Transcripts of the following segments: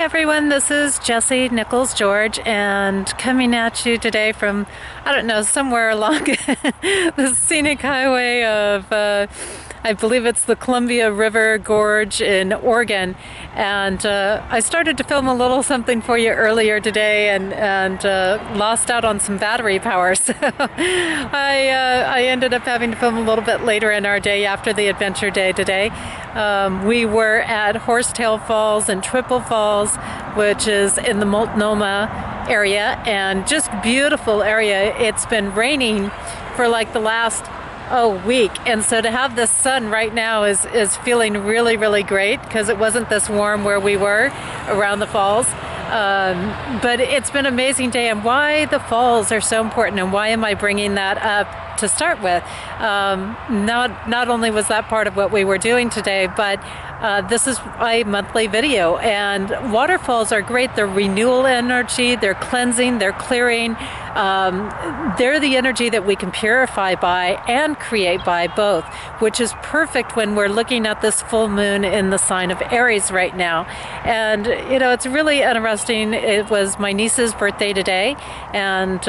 Everyone, this is Jessie Nichols George, and coming at you today from, I don't know, somewhere along the scenic highway of, I believe it's the Columbia River Gorge in Oregon. And I started to film a little something for you earlier today and lost out on some battery power. So I ended up having to film a little bit later in our day after the adventure day today. We were at Horsetail Falls and Triple Falls, which is in the Multnomah area, and just beautiful area. It's been raining for like the last week, and so to have the sun right now is feeling really great because it wasn't this warm where we were around the falls. But it's been an amazing day, and why the falls are so important and why am I bringing that up to start with. Not only was that part of what we were doing today, but this is a monthly video, and waterfalls are great. They're renewal energy, they're cleansing, they're clearing. They're the energy that we can purify by and create by both, which is perfect when we're looking at this full moon in the sign of Aries right now. And it's really interesting. It was my niece's birthday today, and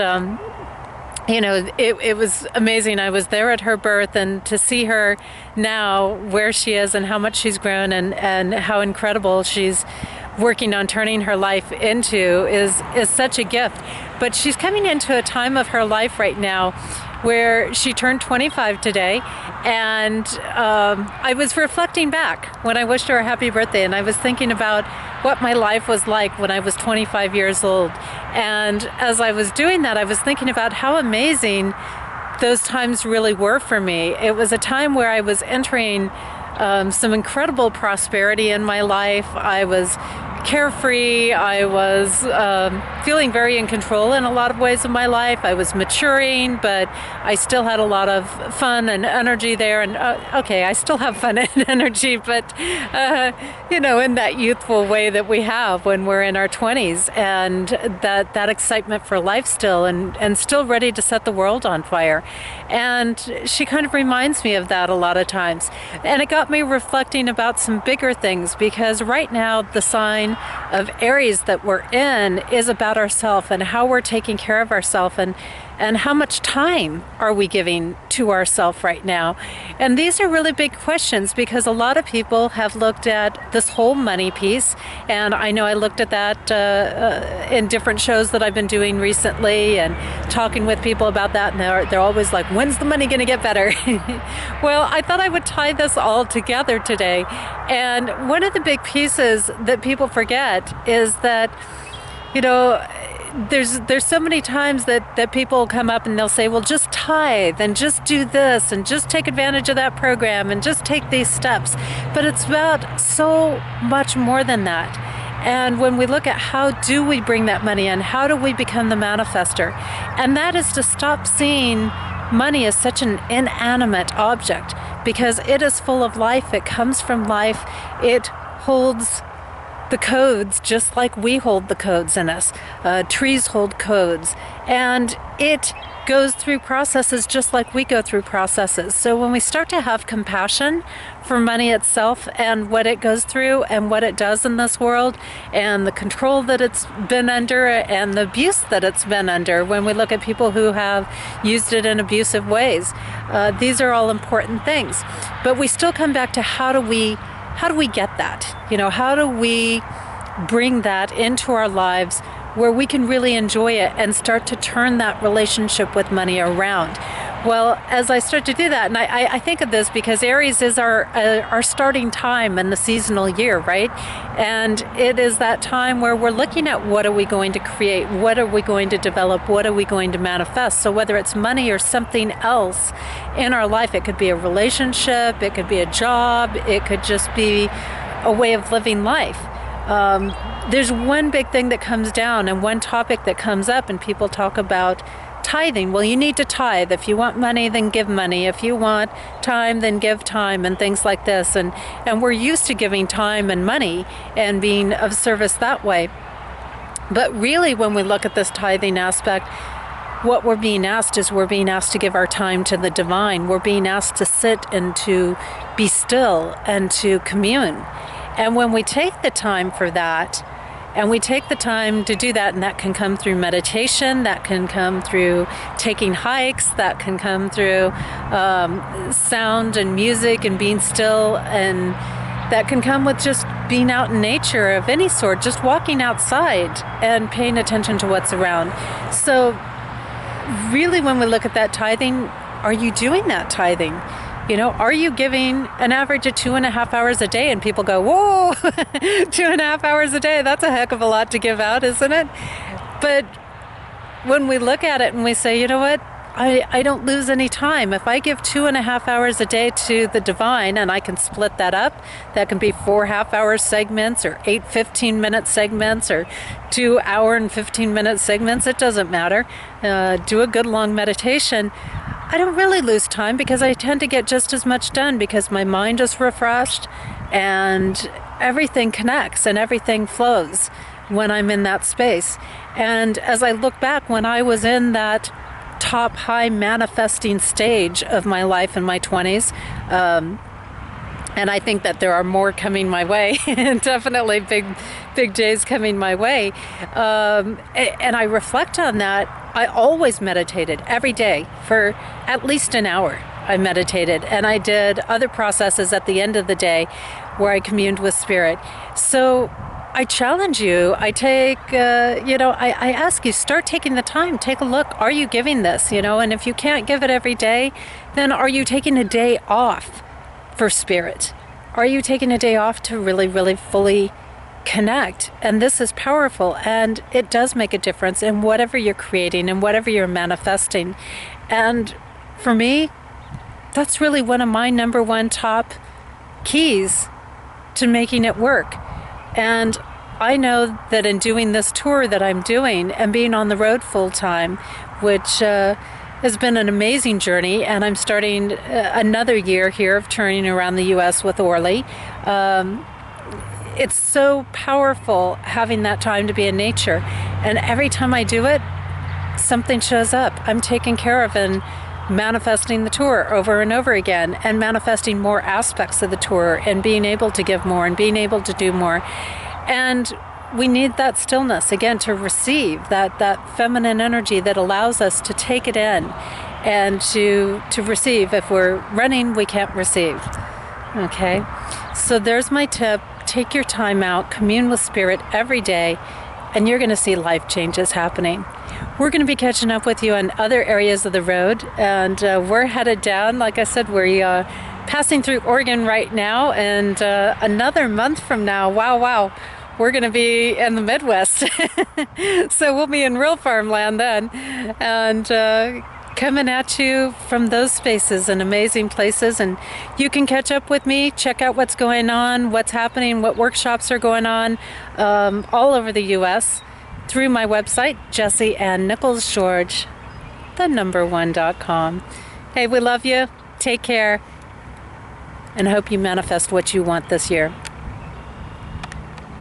it was amazing. I was there at her birth, and to see her now where she is and how much she's grown and how incredible she's working on turning her life into is such a gift. But she's coming into a time of her life right now where she turned 25 today, and I was reflecting back when I wished her a happy birthday, and I was thinking about what my life was like when I was 25 years old. And as I was doing that, I was thinking about how amazing those times really were for me. It was a time where I was entering some incredible prosperity in my life. I was carefree. I was feeling very in control in a lot of ways of my life. I was maturing, but I still had a lot of fun and energy there. And I still have fun and energy, but in that youthful way that we have when we're in our 20s, and that excitement for life still, and still ready to set the world on fire. And she kind of reminds me of that a lot of times. And it got me reflecting about some bigger things, because right now the sign of Aries that we're in is about ourselves and how we're taking care of ourselves, and how much time are we giving to ourselves right now. And these are really big questions, because a lot of people have looked at this whole money piece, and I know I looked at that in different shows that I've been doing recently and talking with people about that, and they're always like, when's the money going to get better? Well, I thought I would tie this all together today. And one of the big pieces that people forget is that there's so many times that people come up and they'll say, well, just tithe and just do this and just take advantage of that program and just take these steps. But it's about so much more than that. And when we look at how do we bring that money in, how do we become the manifester? And that is to stop seeing money as such an inanimate object, because it is full of life. It comes from life. It holds the codes just like we hold the codes in us. Trees hold codes, and it goes through processes just like we go through processes. So when we start to have compassion for money itself and what it goes through and what it does in this world, and the control that it's been under and the abuse that it's been under, when we look at people who have used it in abusive ways, these are all important things. But we still come back to how do we get that? How do we bring that into our lives where we can really enjoy it and start to turn that relationship with money around? Well, as I start to do that, and I think of this because Aries is our starting time in the seasonal year, right? And it is that time where we're looking at what are we going to create, what are we going to develop, what are we going to manifest. So whether it's money or something else in our life, it could be a relationship, it could be a job, it could just be a way of living life. There's one big thing that comes down and one topic that comes up, and people talk about tithing. Well, you need to tithe. If you want money, then give money. If you want time, then give time, and things like this. And we're used to giving time and money and being of service that way. But really, when we look at this tithing aspect, what we're being asked is we're being asked to give our time to the divine. We're being asked to sit and to be still and to commune. And when we take the time for that, And we take the time to do that, and that can come through meditation, that can come through taking hikes, that can come through sound and music and being still, and that can come with just being out in nature of any sort, just walking outside and paying attention to what's around. So really, when we look at that tithing, are you doing that tithing? You know, are you giving an average of 2.5 hours a day? And people go, whoa, 2.5 hours a day, that's a heck of a lot to give out, isn't it? But when we look at it and we say, you know what, I don't lose any time. If I give 2.5 hours a day to the divine, and I can split that up, that can be 4 half-hour segments or 8 15-minute segments or 2 hour and 15-minute segments, it doesn't matter. Do a good long meditation. I don't really lose time because I tend to get just as much done because my mind is refreshed and everything connects and everything flows when I'm in that space. And as I look back, when I was in that top high manifesting stage of my life in my 20s, and I think that there are more coming my way, definitely big days coming my way, and I reflect on that. I always meditated every day for at least an hour. I meditated, and I did other processes at the end of the day where I communed with spirit. So I challenge you. I take, I ask you, start taking the time, take a look. Are you giving this, and if you can't give it every day, then are you taking a day off for spirit? Are you taking a day off to really, really fully connect? And this is powerful, and it does make a difference in whatever you're creating and whatever you're manifesting. And for me, that's really one of my number one top keys to making it work. And I know that in doing this tour that I'm doing and being on the road full time, which has been an amazing journey, and I'm starting another year here of touring around the U.S. with Orly. It's so powerful having that time to be in nature. And every time I do it, something shows up. I'm taken care of and manifesting the tour over and over again, and manifesting more aspects of the tour, and being able to give more and being able to do more. And we need that stillness again to receive that feminine energy that allows us to take it in and to receive. If we're running, we can't receive. Okay, so there's my tip. Take your time out, commune with spirit every day, and you're going to see life changes happening. We're going to be catching up with you on other areas of the road, and we're headed down. Like I said, we're passing through Oregon right now, and another month from now, wow, we're going to be in the Midwest. So we'll be in real farmland then, and coming at you from those spaces and amazing places. And you can catch up with me, check out what's going on, what's happening, what workshops are going on all over the U.S. through my website, Jessie Ann Nichols George, the1.com. Hey, we love you. Take care, and hope you manifest what you want this year.